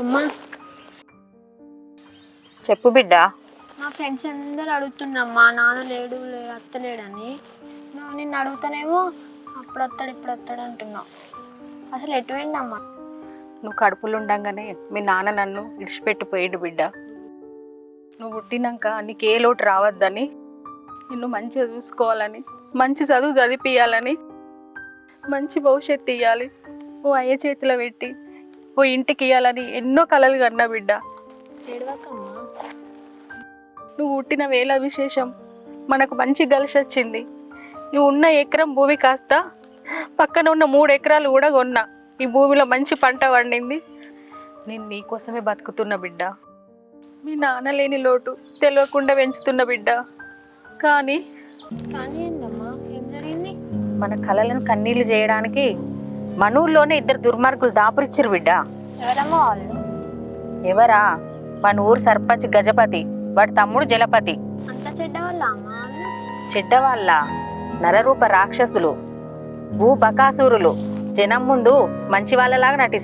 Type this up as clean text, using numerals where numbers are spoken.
అమ్మా, చెప్పు బిడ్డ. మా ఫ్రెండ్స్ అందరు అడుగుతున్నామ్మా నాన్న లేడు అత్తలేడని. నువ్వు నిన్ను అడుగుతానేమో అప్పుడు వస్తాడు ఇప్పుడు వస్తాడు అంటున్నావు. అసలు ఎటు పోయిండమ్మా? నువ్వు కడుపులు ఉండంగానే మీ నాన్న నన్ను విడిచిపెట్టిపోయాడు బిడ్డ. నువ్వు పుట్టినాక నీకు ఏ లోటు రావద్దని, నిన్ను మంచిగా చూసుకోవాలని, మంచి చదువు చదివిపియాలని, మంచి భవిష్యత్తు ఇవ్వాలి, ఓ అయ్య చేతిలో పెట్టి ఓ ఇంటికి ఇవ్వాలని ఎన్నో కలలు కన్నా బిడ్డ. ఏడవకమ్మా. నువ్వు పుట్టిన వేళ విశేషం మనకు మంచి కలిసి వచ్చింది. నువ్వు ఉన్న ఎకరం భూమి కాస్త పక్కన ఉన్న 3 ఎకరాలు కూడా కొన్నా. ఈ భూమిలో మంచి పంట పండింది. నేను నీకోసమే బతుకుతున్న బిడ్డ. మీ నాన్న లేని లోటు తెలియకుండా పెంచుతున్న బిడ్డ. కానీ ఏందమ్మా, ఏం జరిగింది? మన కలలను కన్నీళ్లు చేయడానికి మన ఊర్లోనే 2 దుర్మార్గులు దాపురిచ్చిరు బిడ్డ. ఎవరమ్మా వాళ్ళు? ఎవరా? మన ఊరు సర్పంచ్ గజపతి, వాడి తమ్ముడు జలపతి. అంత చెడ్డ వాళ్ళ అమ్మా వాళ్ళు? చెడ్డవాళ్ళ నరరూప రాక్షసులు, భూబకాసురులు. జనం ముందు మంచి వాళ్ళలాగా నటిస్తారు.